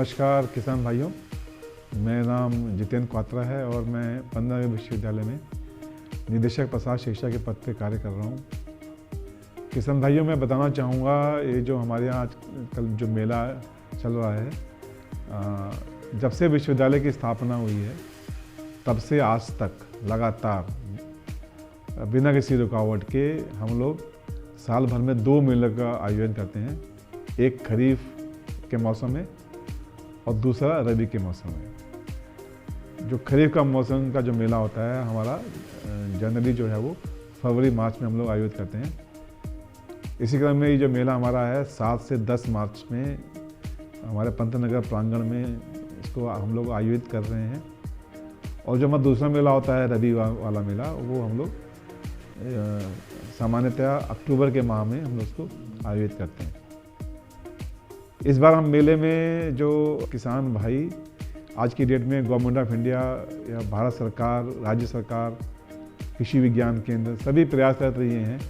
नमस्कार किसान भाइयों, मेरा नाम जितेंद्र क्वात्रा है और मैं 15वें विश्वविद्यालय में निदेशक प्रसार शिक्षा के पद पर कार्य कर रहा हूँ। किसान भाइयों, मैं बताना चाहूँगा ये जो हमारे यहाँ आजकल जो मेला चल रहा है, जब से विश्वविद्यालय की स्थापना हुई है तब से आज तक लगातार बिना किसी रुकावट के हम लोग साल भर में 2 मेलों का आयोजन करते हैं। एक खरीफ के मौसम में और दूसरा रबी के मौसम में। जो खरीफ का मौसम का जो मेला होता है हमारा जनरली जो है वो फरवरी मार्च में हम लोग आयोजित करते हैं। इसी क्रम में ये जो मेला हमारा है 7 से 10 मार्च में हमारे पंतनगर प्रांगण में इसको हम लोग आयोजित कर रहे हैं। और जो हमारा दूसरा मेला होता है रबी वाला मेला, वो हम लोग सामान्यतः अक्टूबर के माह में हम लोग उसको आयोजित करते हैं। इस बार हम मेले में जो किसान भाई आज की डेट में गवर्नमेंट ऑफ इंडिया या भारत सरकार, राज्य सरकार, कृषि विज्ञान केंद्र सभी प्रयास कर रही हैं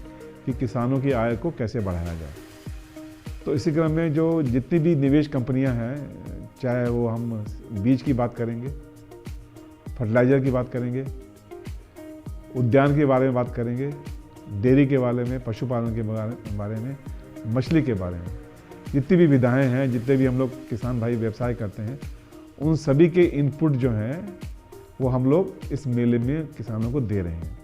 कि किसानों की आय को कैसे बढ़ाया जाए। तो इसी क्रम में जो जितनी भी निवेश कंपनियां हैं, चाहे वो हम बीज की बात करेंगे, फर्टिलाइज़र की बात करेंगे, उद्यान के बारे में बात करेंगे, डेयरी के बारे में, पशुपालन के बारे में, मछली के बारे में, जितनी भी विधाएं हैं, जितने भी हम लोग किसान भाई व्यवसाय करते हैं, उन सभी के इनपुट जो हैं वो हम लोग इस मेले में किसानों को दे रहे हैं,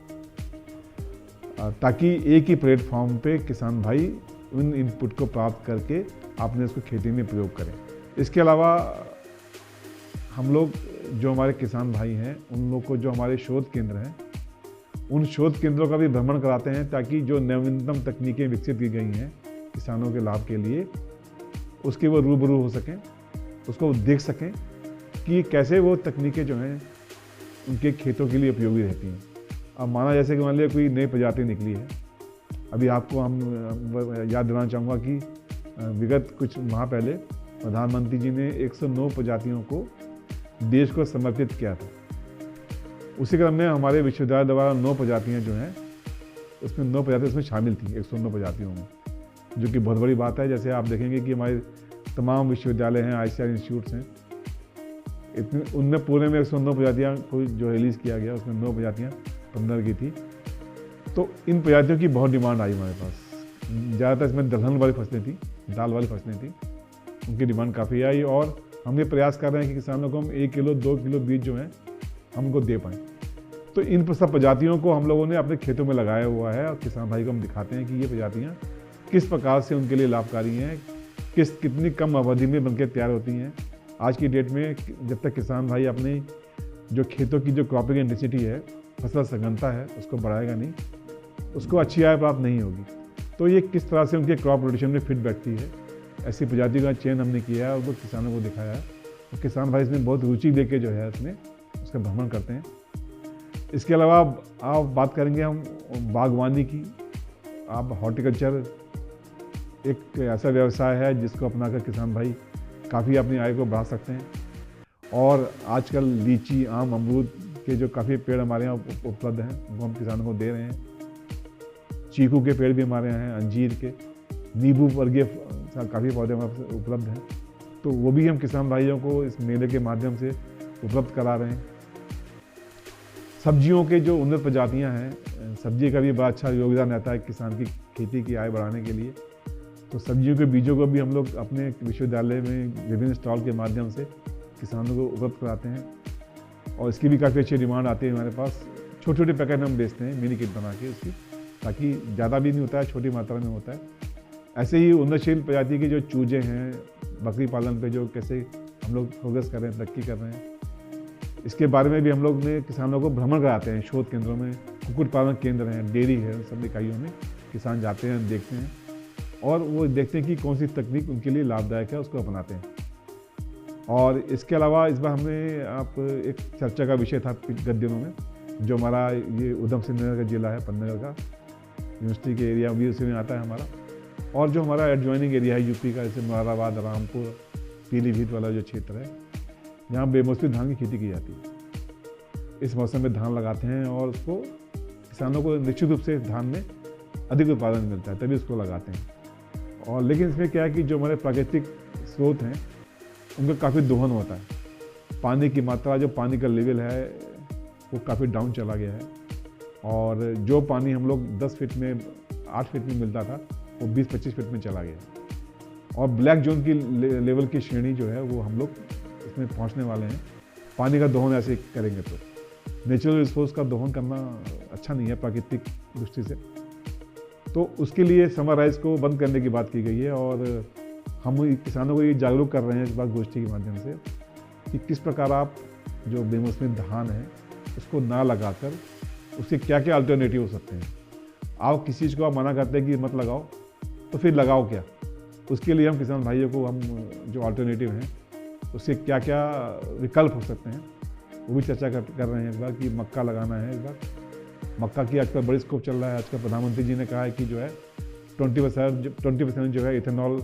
ताकि एक ही प्लेटफॉर्म पे किसान भाई उन इनपुट को प्राप्त करके अपने उसको खेती में प्रयोग करें। इसके अलावा हम लोग जो हमारे किसान भाई हैं उन लोग को जो हमारे शोध केंद्र हैं, उन शोध केंद्रों का भी भ्रमण कराते हैं, ताकि जो नवीनतम तकनीकें विकसित की गई हैं किसानों के लाभ के लिए, उसके वो रूबरू हो सकें, उसको देख सकें कि कैसे वो तकनीकें जो हैं उनके खेतों के लिए उपयोगी रहती हैं। अब माना जैसे कि मान लिया कोई नई प्रजाति निकली है, अभी आपको हम याद दिलाना चाहूँगा कि विगत कुछ माह पहले प्रधानमंत्री जी ने 109 प्रजातियों को देश को समर्पित किया था। उसी क्रम में हमारे विश्वविद्यालय द्वारा 9 प्रजातियाँ जो हैं, उसमें 9 प्रजातियाँ उसमें शामिल थी 109 प्रजातियों में, जो कि बहुत बड़ी बात है। जैसे आप देखेंगे कि हमारे तमाम विश्वविद्यालय हैं, ICAR इंस्टीट्यूट्स हैं, उनमें पूरे में 109 प्रजातियाँ को जो रिलीज़ किया गया, उसमें 9 प्रजातियाँ 15 की थी। तो इन प्रजातियों की बहुत डिमांड आई हमारे पास। ज़्यादातर इसमें दलहन वाली फसलें थी, दाल वाली फसलें थी, उनकी डिमांड काफ़ी आई। और हम ये प्रयास कर रहे हैं कि किसानों को हम 1 किलो 2 किलो बीज जो हैं हम उनको दे पाएँ। तो इन सब प्रजातियों को हम लोगों ने अपने खेतों में लगाया हुआ है और किसान भाई को हम दिखाते हैं कि ये प्रजातियाँ किस प्रकार से उनके लिए लाभकारी हैं, कितनी कम अवधि में बनकर तैयार होती हैं। आज की डेट में जब तक किसान भाई अपने जो खेतों की जो क्रॉपिंग इंटेंसिटी है, फसल सघनता है, उसको बढ़ाएगा नहीं, उसको अच्छी आय प्राप्त नहीं होगी। तो ये किस तरह से उनके क्रॉप रोटेशन में फिट बैठती है, ऐसी प्रजाति का चयन हमने किया है और वो किसानों को दिखाया है। और किसान भाई इसमें बहुत रुचि लेके जो है उसमें उसका भ्रमण करते हैं। इसके अलावा आप बात करेंगे हम बागवानी की। आप हॉर्टिकल्चर एक ऐसा व्यवसाय है जिसको अपनाकर किसान भाई काफ़ी अपनी आय को बढ़ा सकते हैं। और आजकल लीची, आम, अमरूद के जो काफ़ी पेड़ हमारे यहाँ उपलब्ध हैं, वो हम किसानों को दे रहे हैं। चीकू के पेड़ भी हमारे यहाँ हैं, अंजीर के, नींबू वर्गीय काफ़ी पौधे हमारे उपलब्ध हैं। तो वो भी हम किसान भाइयों को इस मेले के माध्यम से उपलब्ध करा रहे हैं। सब्जियों के जो उन्नत प्रजातियाँ हैं, सब्जी का भी बड़ा अच्छा योगदान रहता है किसान की खेती की आय बढ़ाने के लिए। तो सब्जियों के बीजों को भी हम लोग अपने विश्वविद्यालय में विभिन्न स्टॉल के माध्यम से किसानों को उपलब्ध कराते हैं और इसकी भी काफ़ी अच्छी डिमांड आती है हमारे पास। छोटे छोटे पैकेट हम बेचते हैं, मिनी किट बना के उसकी, ताकि ज़्यादा भी नहीं होता है, छोटी मात्रा में होता है। ऐसे ही उन्नतशील प्रजाति के जो चूजे हैं, बकरी पालन पे जो कैसे हम लोग फोकस कर रहे हैं, तरक्की कर रहे हैं, इसके बारे में भी हम लोग ने किसानों को भ्रमण कराते हैं। शोध केंद्रों में कुक्कुट पालन केंद्र हैं, डेयरी है, सब इकाइयों में किसान जाते हैं, देखते हैं और वो देखते हैं कि कौन सी तकनीक उनके लिए लाभदायक है, उसको अपनाते हैं। और इसके अलावा इस बार हमने आप एक चर्चा का विषय था गत दिनों में, जो हमारा ये उधम सिंह नगर का जिला है, पन्नगर का, यूनिवर्सिटी के एरिया भी उसी में आता है हमारा। और जो हमारा एडजॉइनिंग एरिया है यूपी का, जैसे मुरादाबाद, रामपुर, पीलीभीत वाला जो क्षेत्र है, यहाँ बेमौसमी धान की खेती की जाती है। इस मौसम में धान लगाते हैं और उसको किसानों को निश्चित रूप से धान में अधिक उत्पादन मिलता है, तभी उसको लगाते हैं। और लेकिन इसमें क्या है कि जो हमारे प्राकृतिक स्रोत हैं, उनका काफ़ी दोहन होता है। पानी की मात्रा, जो पानी का लेवल है वो काफ़ी डाउन चला गया है, और जो पानी हम लोग 10 फीट में 8 फीट में मिलता था वो 20-25 फीट में चला गया। और ब्लैक जोन की लेवल की श्रेणी जो है वो हम लोग इसमें पहुंचने वाले हैं। पानी का दोहन ऐसे करेंगे तो नेचुरल रिसोर्स का दोहन करना अच्छा नहीं है प्राकृतिक दृष्टि से, तो उसके लिए समर राइज को बंद करने की बात की गई है। और हम किसानों को ये जागरूक कर रहे हैं इस बार गोष्ठी के माध्यम से कि किस प्रकार आप जो बेमौसमी धान है उसको ना लगाकर उसके क्या क्या अल्टरनेटिव हो सकते हैं। आप किसी चीज़ को आप मना करते हैं कि मत लगाओ, तो फिर लगाओ क्या। उसके लिए हम किसान भाइयों को हम जो अल्टरनेटिव हैं उसके क्या क्या विकल्प हो सकते हैं वो भी चर्चा कर रहे हैं इस बार, कि मक्का लगाना है। इस बार मक्का की आजकल बड़ी स्कोप चल रहा है। आजकल प्रधानमंत्री जी ने कहा है कि जो है 20% जो है इथेनॉल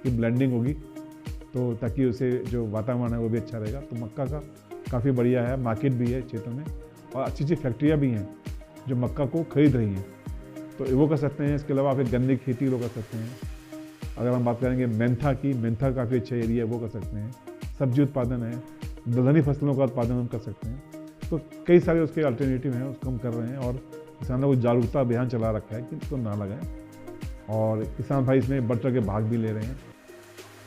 की ब्लेंडिंग होगी, तो ताकि उसे जो वातावरण है वो भी अच्छा रहेगा। तो मक्का का काफ़ी बढ़िया है, मार्केट भी है क्षेत्र में, और अच्छी अच्छी फैक्ट्रियाँ भी हैं जो मक्का को खरीद रही हैं, तो वो कर सकते हैं। इसके अलावा फिर गन्ने की खेती लोग कर सकते हैं। अगर हम बात करेंगे मेंथा की, मेंथा काफ़ी अच्छा एरिया है, वो कर सकते हैं। सब्जी उत्पादन है, दलहनी फसलों का उत्पादन हम कर सकते हैं। तो कई सारे उसके अल्टरनेटिव हैं, उसको हम कर रहे हैं, और किसानों को जागरूकता अभियान चला रखा है कि इसको ना लगाएं, और किसान भाई इसमें बढ़ चढ़ के भाग भी ले रहे हैं।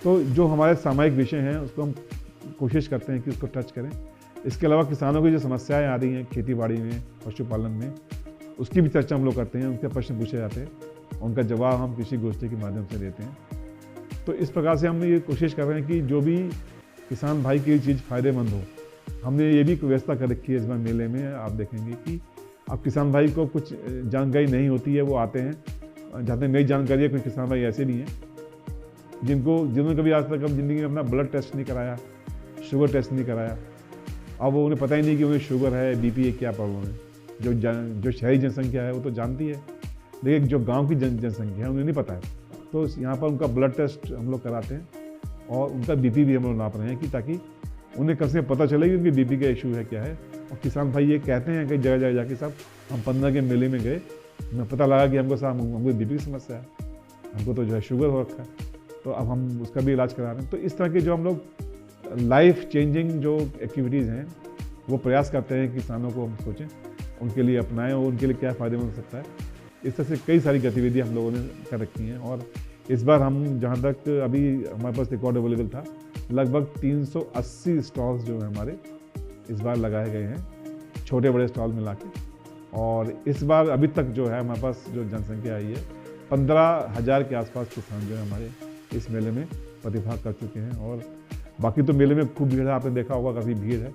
तो जो हमारे सामायिक विषय हैं उसको हम कोशिश करते हैं कि उसको टच करें। इसके अलावा किसानों की जो समस्याएं आ रही हैं खेती बाड़ी में, पशुपालन में, उसकी भी चर्चा हम लोग करते हैं। उनके प्रश्न पूछे जाते हैं, उनका जवाब हम कृषि गोष्ठी के माध्यम से देते हैं। तो इस प्रकार से हम ये कोशिश कर रहे हैं कि जो भी किसान भाई की चीज़ फ़ायदेमंद हो। हमने ये भी व्यवस्था कर रखी है इस बार मेले में। आप देखेंगे कि अब किसान भाई को कुछ जानकारी नहीं होती है, वो आते हैं, जहाँ तक नई जानकारी है। कुछ किसान भाई ऐसे भी हैं जिन्होंने कभी आज तक ज़िंदगी में अपना ब्लड टेस्ट नहीं कराया, शुगर टेस्ट नहीं कराया। अब वो उन्हें पता ही नहीं कि उन्हें शुगर है, बीपी है, क्या प्रॉब्लम है। जो शहरी जनसंख्या है वो तो जानती है, लेकिन जो गांव की जनसंख्या है उन्हें नहीं पता है। तो यहाँ पर उनका ब्लड टेस्ट हम लोग कराते हैं, और उनका बीपी भी हम लोग नाप रहे हैं, कि ताकि उन्हें कम से पता चले कि उनकी बीपी का इशू है क्या है। और किसान भाई ये कहते हैं कि जगह जगह जाके साहब हम 15 के मेले में गए, हमें पता लगा कि हमको साहब हमको बीपी की समस्या है, हमको तो जो है शुगर हो रखा है, तो अब हम उसका भी इलाज करा रहे हैं। तो इस तरह के जो हम लोग लाइफ चेंजिंग जो एक्टिविटीज़ हैं वो प्रयास करते हैं किसानों को हम सोचें, उनके लिए अपनाएं और उनके लिए क्या फ़ायदेमंद हो सकता है। इस तरह से कई सारी गतिविधियाँ हम लोगों ने कर रखी हैं। और इस बार हम जहाँ तक अभी हमारे पास रिकॉर्ड अवेलेबल था, लगभग 380 स्टॉल्स जो हैं हमारे इस बार लगाए गए हैं, छोटे बड़े स्टॉल मिला के। और इस बार अभी तक जो है हमारे पास जो जनसंख्या आई है 15,000 के आसपास किसान जो है हमारे इस मेले में प्रतिभाग कर चुके हैं। और बाकी तो मेले में खूब भीड़ है, आपने देखा होगा काफ़ी भीड़ है,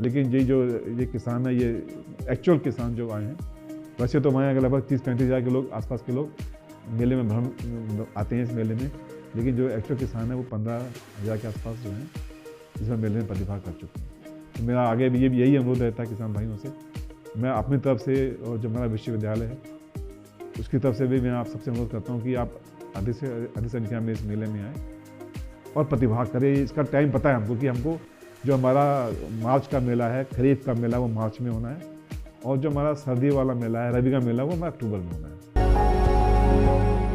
लेकिन ये किसान है, ये एक्चुअल किसान जो आए हैं। वैसे तो हमारे यहाँ लगभग 30-35 हज़ार के लोग आसपास के लोग मेले में आते हैं इस मेले में, लेकिन जो एक्चुअल किसान है वो 15,000 के आसपास जो हैं इसमें मेले में प्रतिभाग कर चुके हैं। तो मेरा आगे भी यही अनुरोध रहता है किसान भाइयों से। मैं अपनी तरफ से और जो हमारा विश्वविद्यालय है उसकी तरफ से भी मैं आप सबसे अनुरोध करता हूँ कि आप अधिक से अधिक संख्या में इस मेले में आएँ और प्रतिभाग करें। इसका टाइम पता है हमको कि हमको जो हमारा मार्च का मेला है, खरीफ का मेला, वो मार्च में होना है, और जो हमारा सर्दी वाला मेला है, रबी का मेला, वो हमारा अक्टूबर में होना है।